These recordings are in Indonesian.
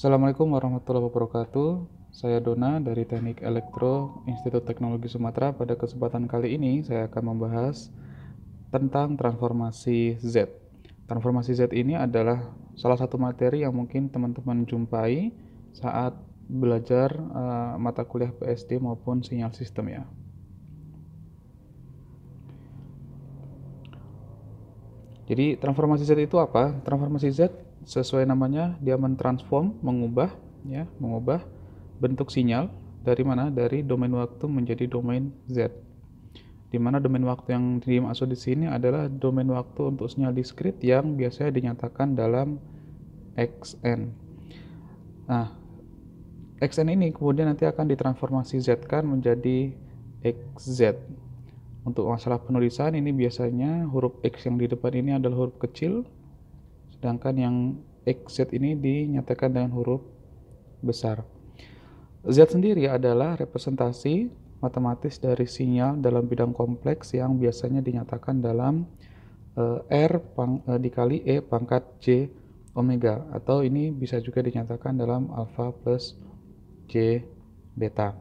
Assalamualaikum warahmatullahi wabarakatuh. Saya Dona dari Teknik Elektro Institut Teknologi Sumatera. Pada kesempatan kali ini saya akan membahas tentang transformasi Z. Transformasi Z ini adalah salah satu materi yang mungkin teman-teman jumpai saat belajar mata kuliah PSD maupun sinyal sistem ya. Jadi transformasi Z itu apa? Transformasi Z sesuai namanya dia mentransform, mengubah bentuk sinyal dari mana? Dari domain waktu menjadi domain Z. Di mana domain waktu yang dimaksud di sini adalah domain waktu untuk sinyal diskrit yang biasanya dinyatakan dalam Xn. Nah, Xn ini kemudian nanti akan ditransformasi Z-kan menjadi Xz. Untuk masalah penulisan ini biasanya huruf X yang di depan ini adalah huruf kecil, sedangkan yang XZ ini dinyatakan dengan huruf besar. Z sendiri adalah representasi matematis dari sinyal dalam bidang kompleks yang biasanya dinyatakan dalam dikali E pangkat J omega, atau ini bisa juga dinyatakan dalam alfa plus J beta.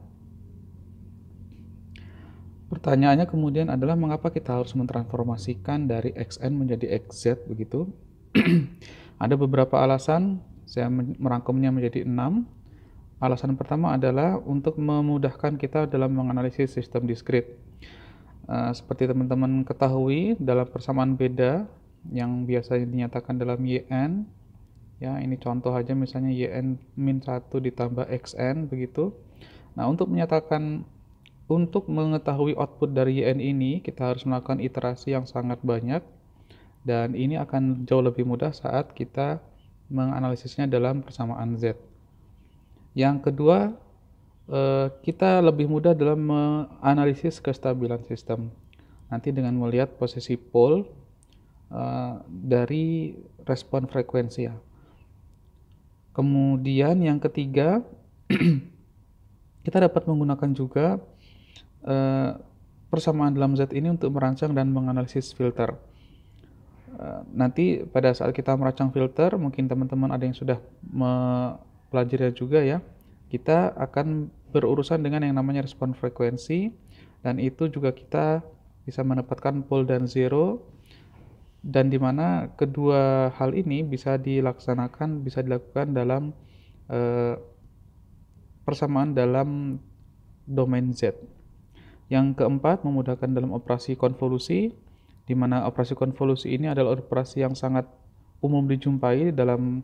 Pertanyaannya kemudian adalah mengapa kita harus mentransformasikan dari Xn menjadi Xz begitu? Ada beberapa alasan, saya merangkumnya menjadi 6. Alasan pertama adalah untuk memudahkan kita dalam menganalisis sistem diskrit. Seperti teman-teman ketahui, dalam persamaan beda yang biasanya dinyatakan dalam Yn, ya ini contoh aja misalnya Yn-1 ditambah Xn begitu. Nah, untuk mengetahui output dari Yn ini, kita harus melakukan iterasi yang sangat banyak, dan ini akan jauh lebih mudah saat kita menganalisisnya dalam persamaan Z. Yang kedua, kita lebih mudah dalam menganalisis kestabilan sistem. Nanti dengan melihat posisi pole dari respon frekuensi ya. Kemudian yang ketiga, kita dapat menggunakan juga persamaan dalam Z ini untuk merancang dan menganalisis filter. Nanti pada saat kita merancang filter, mungkin teman-teman ada yang sudah mempelajarinya juga ya, kita akan berurusan dengan yang namanya respon frekuensi, dan itu juga kita bisa menempatkan pole dan zero, dan dimana kedua hal ini bisa dilakukan dalam persamaan dalam domain Z. Yang keempat, memudahkan dalam operasi konvolusi, di mana operasi konvolusi ini adalah operasi yang sangat umum dijumpai dalam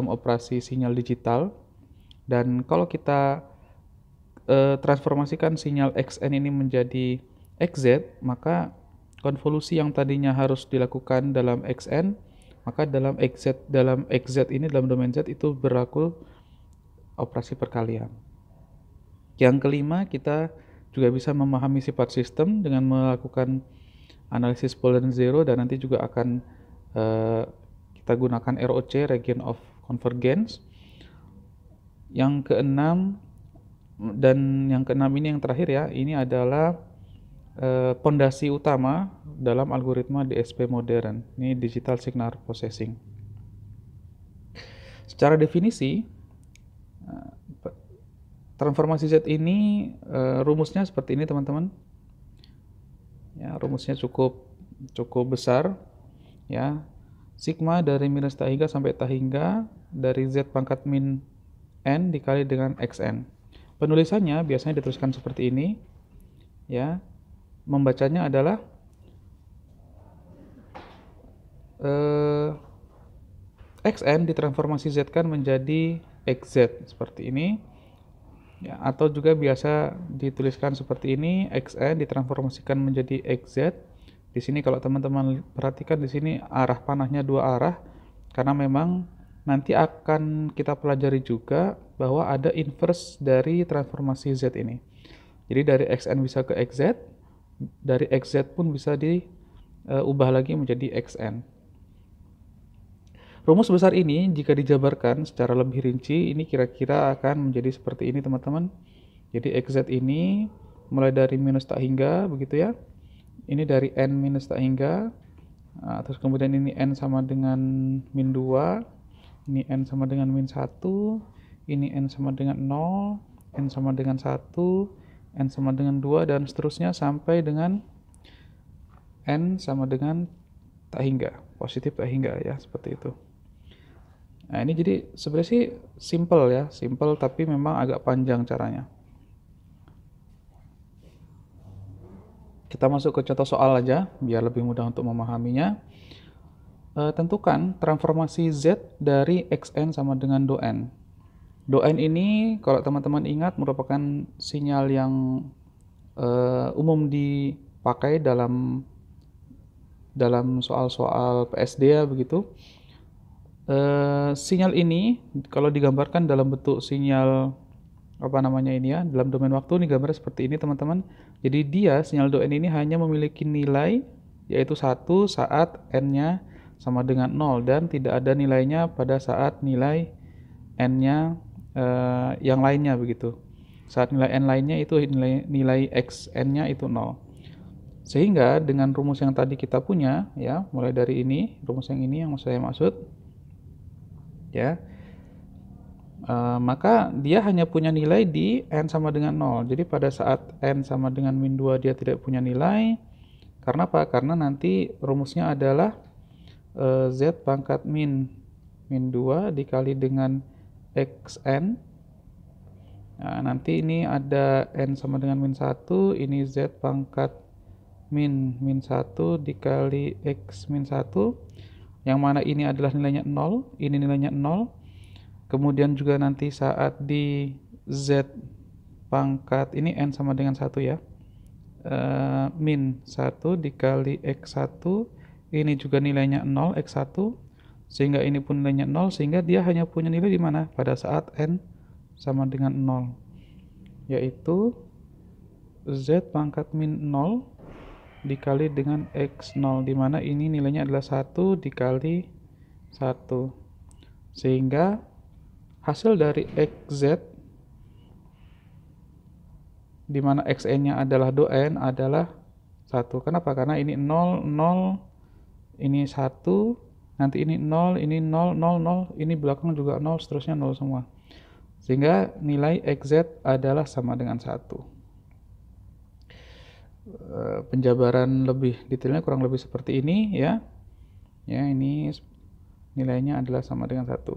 operasi sinyal digital. Dan kalau kita transformasikan sinyal Xn ini menjadi Xz, maka konvolusi yang tadinya harus dilakukan dalam Xn, maka dalam Xz ini dalam domain Z itu berlaku operasi perkalian. Yang kelima, kita juga bisa memahami sifat sistem dengan melakukan analisis pole dan zero, dan nanti juga akan kita gunakan ROC, Region of Convergence. Yang keenam ini yang terakhir ya, ini adalah pondasi utama dalam algoritma DSP modern. Ini Digital Signal Processing. Secara definisi, transformasi Z ini rumusnya seperti ini teman-teman. Ya, rumusnya cukup besar ya. Sigma dari minus tak hingga sampai tak hingga dari Z pangkat min N dikali dengan Xn. Penulisannya biasanya dituliskan seperti ini ya. Membacanya adalah Xn ditransformasi Z kan menjadi Xz seperti ini. Ya, atau juga biasa dituliskan seperti ini, Xn ditransformasikan menjadi Xz. Di sini kalau teman-teman perhatikan di sini arah panahnya dua arah, karena memang nanti akan kita pelajari juga bahwa ada inverse dari transformasi Z ini. Jadi dari Xn bisa ke Xz, dari Xz pun bisa diubah lagi menjadi Xn. Rumus besar ini jika dijabarkan secara lebih rinci, ini kira-kira akan menjadi seperti ini teman-teman. Jadi Xz ini mulai dari minus tak hingga begitu ya. Ini dari N minus tak hingga. Terus kemudian ini N sama dengan min 2. Ini N sama dengan min 1, ini N sama dengan 0, N sama dengan 1, N sama dengan 2, dan seterusnya sampai dengan N sama dengan tak hingga, positif tak hingga ya, seperti itu. Nah, ini jadi sebenarnya sih simple ya, simple tapi memang agak panjang caranya. Kita masuk ke contoh soal aja, biar lebih mudah untuk memahaminya. Tentukan transformasi Z dari Xn sama dengan DON. DON ini, kalau teman-teman ingat, merupakan sinyal yang umum dipakai dalam soal-soal PSD ya, begitu. Sinyal ini, kalau digambarkan dalam bentuk sinyal dalam domain waktu, ini gambarnya seperti ini teman-teman. Jadi dia, sinyal DON ini hanya memiliki nilai yaitu 1 saat n-nya sama dengan 0 dan tidak ada nilainya pada saat nilai n-nya yang lainnya begitu. Saat nilai n lainnya itu nilai xn-nya itu 0. Sehingga dengan rumus yang tadi kita punya ya, mulai dari ini, rumus yang ini yang saya maksud ya. Maka dia hanya punya nilai di n sama dengan 0. Jadi pada saat n sama dengan min 2 dia tidak punya nilai. Karena apa? Karena nanti rumusnya adalah z pangkat min 2 dikali dengan xn. Nah, nanti ini ada n sama dengan min 1, ini z pangkat min 1 dikali x min 1. Yang mana ini adalah nilainya 0, ini nilainya 0. Kemudian juga nanti saat di z pangkat, ini n sama dengan 1 ya, min 1 dikali x1, ini juga nilainya 0, x1, sehingga ini pun nilainya 0, sehingga dia hanya punya nilai di mana? Pada saat n sama dengan 0, yaitu z pangkat min 0 dikali dengan x0, di mana ini nilainya adalah 1 dikali 1, sehingga hasil dari xz di mana xn-nya adalah DON adalah 1. Kenapa? Karena ini 0, 0, ini 1, nanti ini 0, ini 0, 0, 0, ini belakang juga 0, seterusnya 0 semua. Sehingga nilai xz adalah sama dengan 1. Penjabaran lebih detailnya kurang lebih seperti ini ya. Ya, ini nilainya adalah sama dengan 1.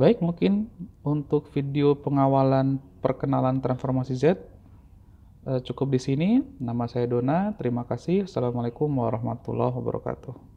Baik, mungkin untuk video pengawalan perkenalan transformasi Z cukup di sini. Nama saya Dona. Terima kasih. Assalamualaikum warahmatullahi wabarakatuh.